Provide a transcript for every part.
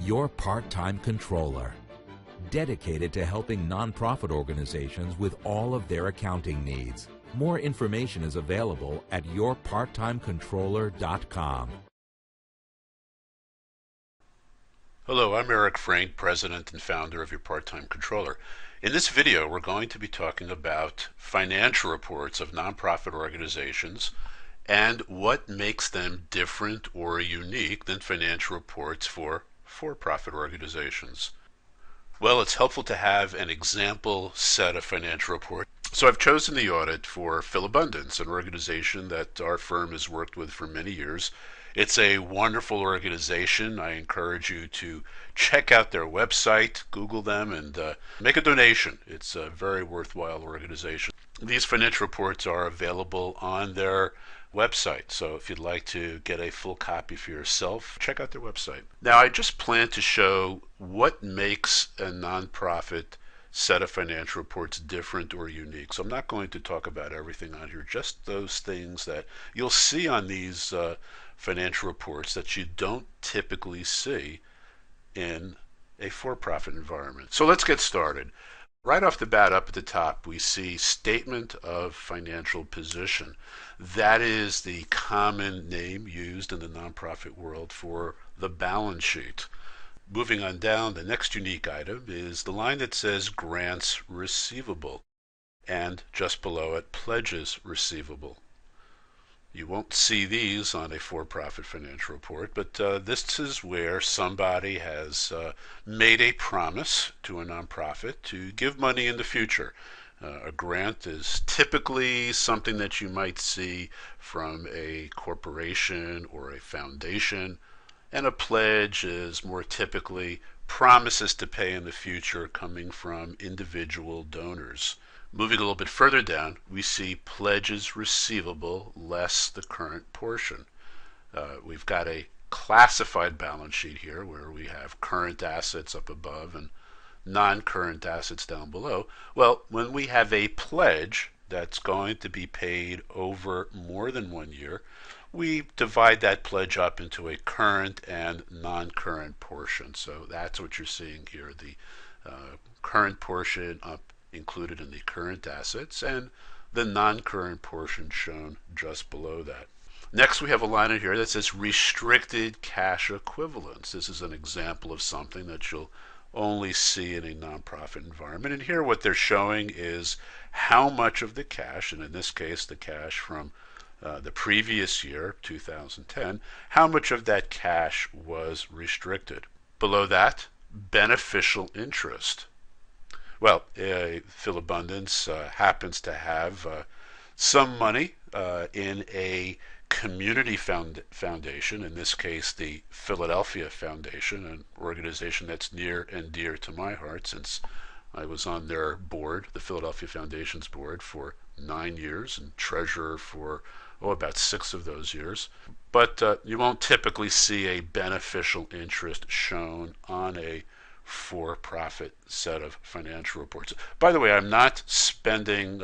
your part-time controller, dedicated to helping nonprofit organizations with all of their accounting needs. More information is available at yourparttimecontroller.com. Hello, I'm Eric Frank, President and Founder of Your Part-Time Controller. In this video, we're going to be talking about financial reports of nonprofit organizations and what makes them different or unique than financial reports for for-profit organizations. Well, it's helpful to have an example set of financial reports. So I've chosen the audit for Philabundance, an organization that our firm has worked with for many years. It's a wonderful organization. I encourage you to check out their website, Google them, and make a donation. It's a very worthwhile organization. These financial reports are available on their website, so if you'd like to get a full copy for yourself, check out their website. Now, I just plan to show what makes a nonprofit set of financial reports different or unique. So I'm not going to talk about everything on here, just those things that you'll see on these financial reports that you don't typically see in a for-profit environment. So let's get started. Right off the bat, up at the top, we see Statement of Financial Position. That is the common name used in the nonprofit world for the balance sheet. Moving on down, the next unique item is the line that says Grants Receivable, and just below it, Pledges Receivable. You won't see these on a for-profit financial report, but this is where somebody has made a promise to a nonprofit to give money in the future. A grant is typically something that you might see from a corporation or a foundation, and a pledge is more typically promises to pay in the future coming from individual donors. Moving a little bit further down, we see pledges receivable less the current portion. We've got a classified balance sheet here where we have current assets up above and non-current assets down below. Well, when we have a pledge that's going to be paid over more than 1 year, we divide that pledge up into a current and non-current portion. So that's what you're seeing here, the current portion up included in the current assets, and the non-current portion shown just below that. Next, we have a line in here that says restricted cash equivalents. This is an example of something that you'll only see in a nonprofit environment. And here what they're showing is how much of the cash, and in this case the cash from the previous year, 2010, how much of that cash was restricted. Below that, beneficial interest. Well, Philabundance happens to have some money in a community foundation, in this case the Philadelphia Foundation, an organization that's near and dear to my heart since I was on their board, the Philadelphia Foundation's board, for 9 years and treasurer for about 6 of those years. But you won't typically see a beneficial interest shown on a for-profit set of financial reports. By the way, I'm not spending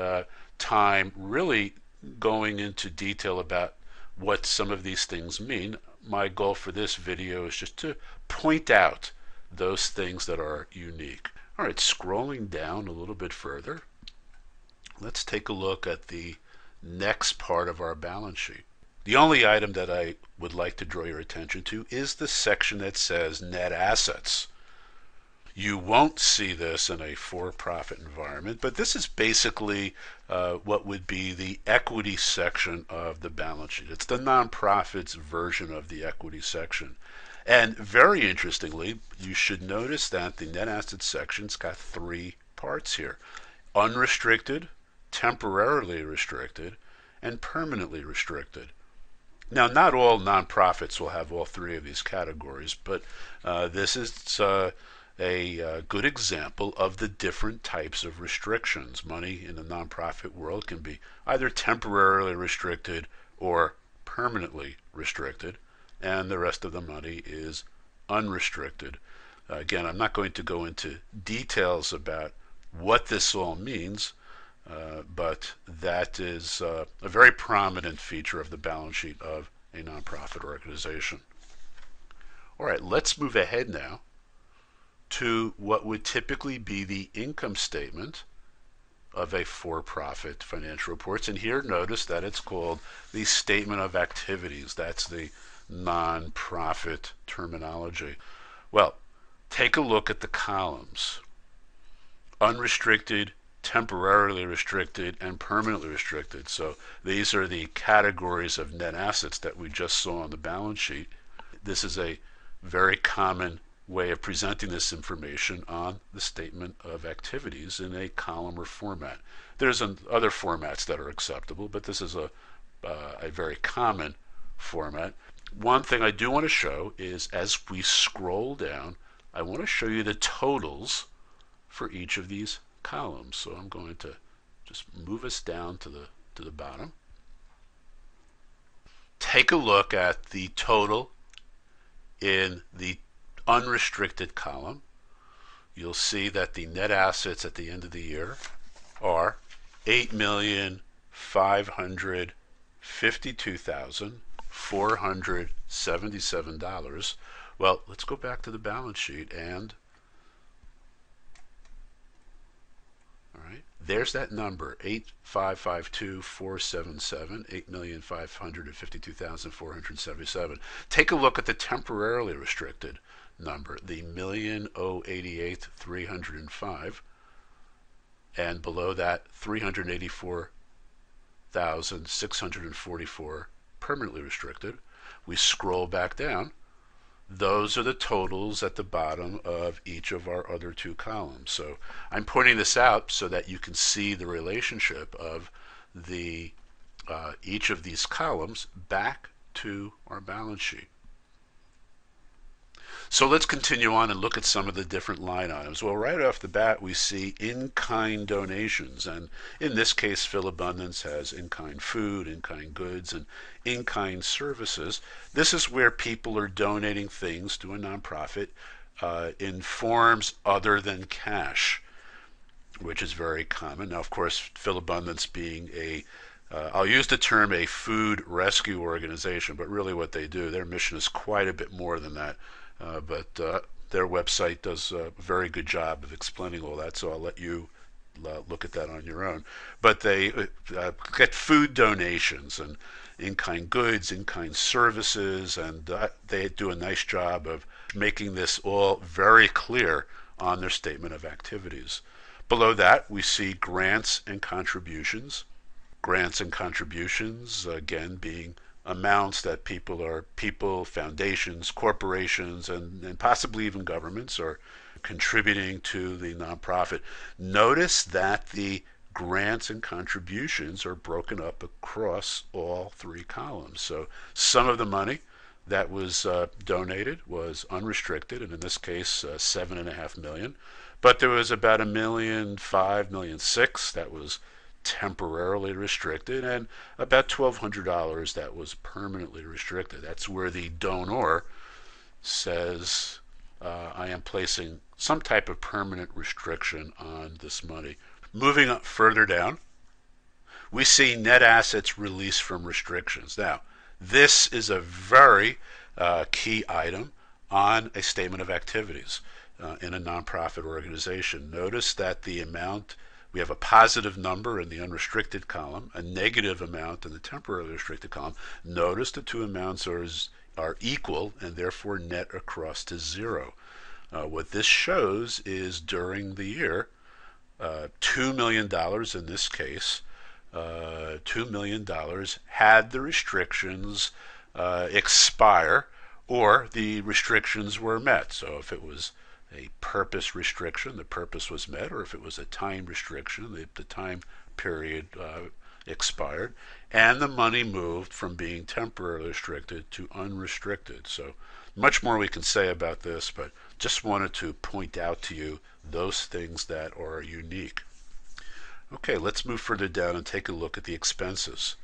time really going into detail about what some of these things mean. My goal for this video is just to point out those things that are unique. All right, scrolling down a little bit further, let's take a look at the next part of our balance sheet. The only item that I would like to draw your attention to is the section that says net assets. You won't see this in a for-profit environment, but this is basically what would be the equity section of the balance sheet. It's the nonprofit's version of the equity section. And very interestingly, you should notice that the net assets section's got 3 parts here: unrestricted, temporarily restricted, and permanently restricted. Now, not all nonprofits will have all 3 of these categories, but this is a good example of the different types of restrictions. Money in the nonprofit world can be either temporarily restricted or permanently restricted, and the rest of the money is unrestricted. Again, I'm not going to go into details about what this all means, but that is a very prominent feature of the balance sheet of a nonprofit organization. All right, let's move ahead now to what would typically be the income statement of a for-profit financial reports. And here notice that it's called the statement of activities. That's the non-profit terminology. Well, take a look at the columns. Unrestricted, temporarily restricted, and permanently restricted. So these are the categories of net assets that we just saw on the balance sheet. This is a very common way of presenting this information on the statement of activities in a column or format. There's other formats that are acceptable, but this is a very common format. One thing I do want to show is as we scroll down, I want to show you the totals for each of these columns. So I'm going to just move us down to the bottom. Take a look at the total in the unrestricted column. You'll see that the net assets at the end of the year are $8,552,477. Well, let's go back to the balance sheet and there's that number, 8,552,477, 8,552,477. Take a look at the temporarily restricted number, the 1,088,305, and below that 384,644 permanently restricted. We scroll back down. Those are the totals at the bottom of each of our other two columns. So I'm pointing this out so that you can see the relationship of the each of these columns back to our balance sheet. So let's continue on and look at some of the different line items. Well, right off the bat, we see in-kind donations. And in this case, Philabundance has in-kind food, in-kind goods, and in-kind services. This is where people are donating things to a nonprofit in forms other than cash, which is very common. Now, of course, Philabundance being I'll use the term a food rescue organization, but really what they do, their mission is quite a bit more than that. But their website does a very good job of explaining all that, so I'll let you look at that on your own. But they get food donations and in-kind goods, in-kind services, and they do a nice job of making this all very clear on their statement of activities. Below that, we see grants and contributions. Grants and contributions, again, being amounts that people, foundations, corporations, and possibly even governments are contributing to the nonprofit. Notice that the grants and contributions are broken up across all three columns. So some of the money that was donated was unrestricted, and in this case, $7.5 million. But there was about $1.5 million, $1.6 million that was temporarily restricted, and about $1,200 that was permanently restricted. That's where the donor says, I am placing some type of permanent restriction on this money. Moving up further down, we see net assets released from restrictions. Now, this is a very key item on a statement of activities in a nonprofit organization. Notice that the amount, we have a positive number in the unrestricted column, a negative amount in the temporarily restricted column. Notice the two amounts are equal and therefore net across to zero. What this shows is during the year, $2 million in this case, $2 million had the restrictions expire, or the restrictions were met. So if it was a purpose restriction, the purpose was met, or if it was a time restriction, the time period expired, and the money moved from being temporarily restricted to unrestricted. So much more we can say about this, but just wanted to point out to you those things that are unique. Okay, let's move further down and take a look at the expenses.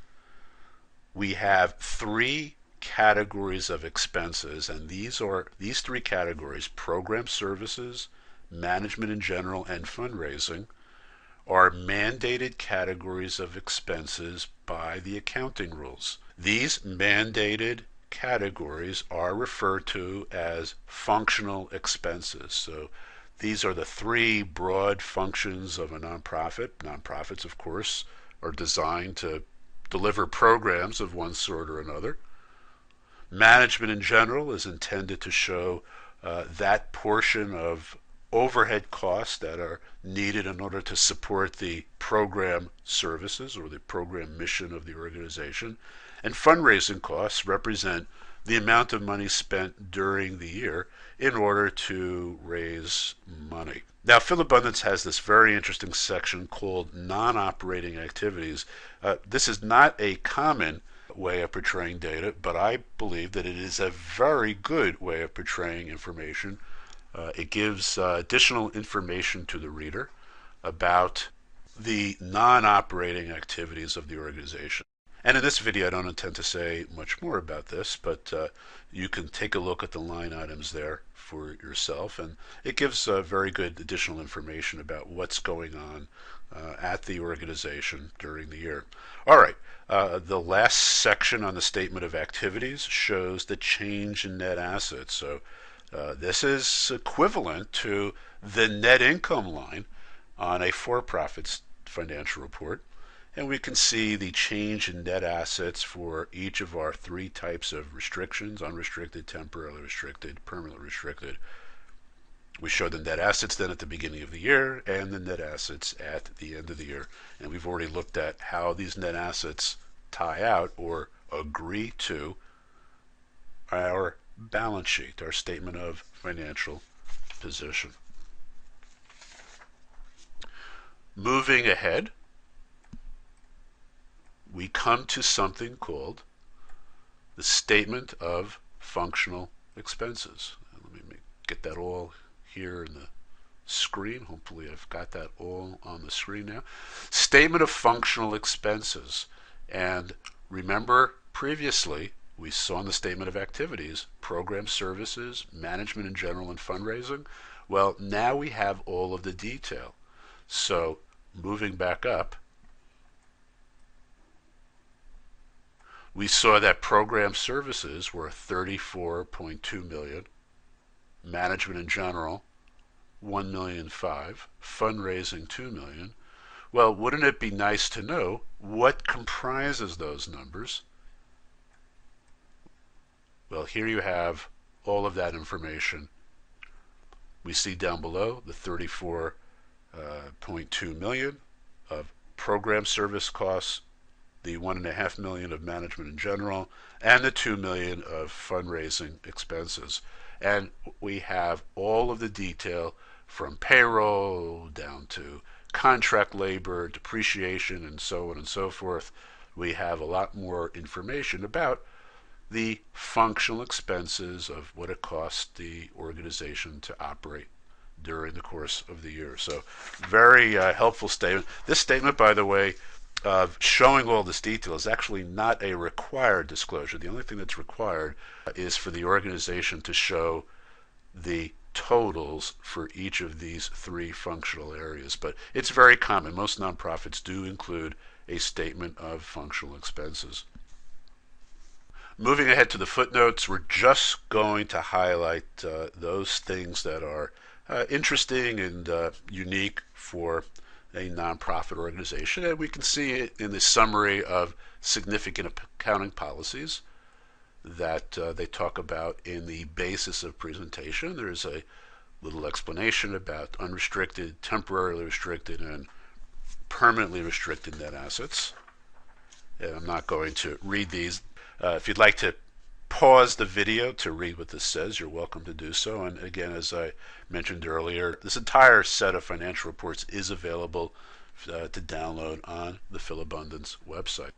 We have three categories of expenses, and these three categories, program services, management in general, and fundraising, are mandated categories of expenses by the accounting rules. These mandated categories are referred to as functional expenses. So these are the three broad functions of a nonprofit. Nonprofits, of course, are designed to deliver programs of one sort or another. Management in general is intended to show that portion of overhead costs that are needed in order to support the program services or the program mission of the organization. And fundraising costs represent the amount of money spent during the year in order to raise money. Now, Philabundance has this very interesting section called non-operating activities. This is not a common way of portraying data, but I believe that it is a very good way of portraying information. It gives additional information to the reader about the non-operating activities of the organization. And in this video, I don't intend to say much more about this, but you can take a look at the line items there for yourself, and it gives very good additional information about what's going on at the organization during the year. All right, the last section on the statement of activities shows the change in net assets. So this is equivalent to the net income line on a for-profit financial report. And we can see the change in net assets for each of our three types of restrictions: unrestricted, temporarily restricted, permanently restricted. We show the net assets then at the beginning of the year and the net assets at the end of the year. And we've already looked at how these net assets tie out or agree to our balance sheet, our statement of financial position. Moving ahead, we come to something called the statement of functional expenses. Let me get that all here in the screen. Hopefully I've got that all on the screen now. Statement of functional expenses. And remember, previously we saw in the statement of activities program services, management in general, and fundraising. Well, now we have all of the detail. So moving back up, we saw that program services were $34.2 million, management in general $1.5 million, fundraising $2 million. Well, wouldn't it be nice to know what comprises those numbers? Well, here you have all of that information. We see down below the $34.2 million of program service costs, the $1.5 million of management in general, and the $2 million of fundraising expenses. And we have all of the detail from payroll down to contract labor, depreciation, and so on and so forth. We have a lot more information about the functional expenses of what it costs the organization to operate during the course of the year. So very helpful statement. This statement, by the way, showing all this detail is actually not a required disclosure. The only thing that's required is for the organization to show the totals for each of these three functional areas. But it's very common. Most nonprofits do include a statement of functional expenses. Moving ahead to the footnotes, we're just going to highlight those things that are interesting and unique for a nonprofit organization, and we can see it in the summary of significant accounting policies that they talk about in the basis of presentation. There's a little explanation about unrestricted, temporarily restricted, and permanently restricted net assets. And I'm not going to read these. If you'd like to pause the video to read what this says, you're welcome to do so. And again, as I mentioned earlier, this entire set of financial reports is available to download on the Philabundance website.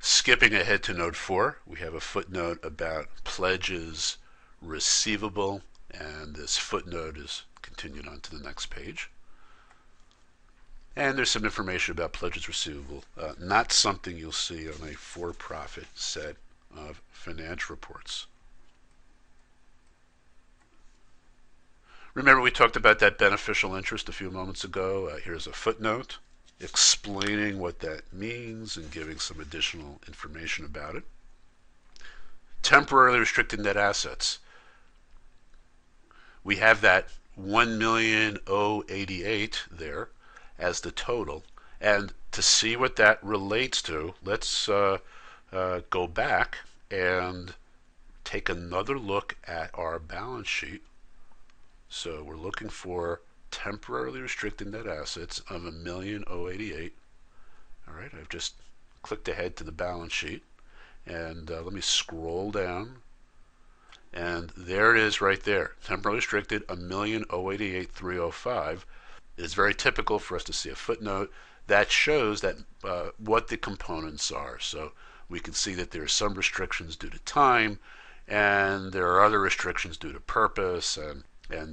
Skipping ahead to note 4, we have a footnote about pledges receivable, and this footnote is continued on to the next page. And there's some information about pledges receivable, not something you'll see on a for-profit set of financial reports. Remember, we talked about that beneficial interest a few moments ago. Here's a footnote explaining what that means and giving some additional information about it. temporarily restricted net assets. We have that 1,088 there as the total. And to see what that relates to, let's go back and take another look at our balance sheet. So we're looking for temporarily restricted net assets of 1,088. All right, I've just clicked ahead to the balance sheet, and let me scroll down, and there it is right there. Temporarily restricted 1,088,305. It's very typical for us to see a footnote that shows that what the components are. So we can see that there are some restrictions due to time, and there are other restrictions due to purpose, and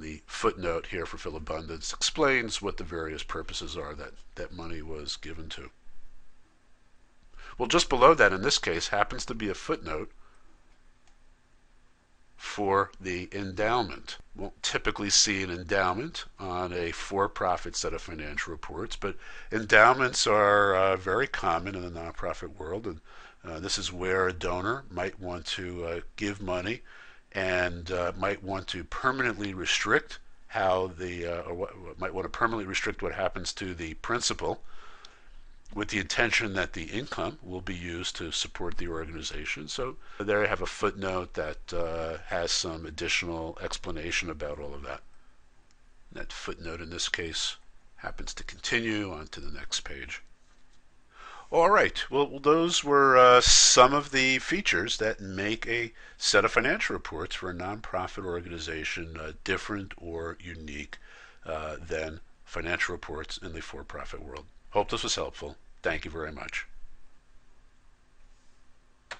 the footnote here for Philabundance explains what the various purposes are that money was given to. Well, just below that in this case happens to be a footnote for the endowment. Won't typically see an endowment on a for-profit set of financial reports, but endowments are very common in the nonprofit world, and this is where a donor might want to give money and might want to permanently restrict might want to permanently restrict what happens to the principal, with the intention that the income will be used to support the organization. So there I have a footnote that has some additional explanation about all of that. That footnote in this case happens to continue on to the next page. All right, well, those were some of the features that make a set of financial reports for a nonprofit organization different or unique than financial reports in the for-profit world. Hope this was helpful. Thank you very much.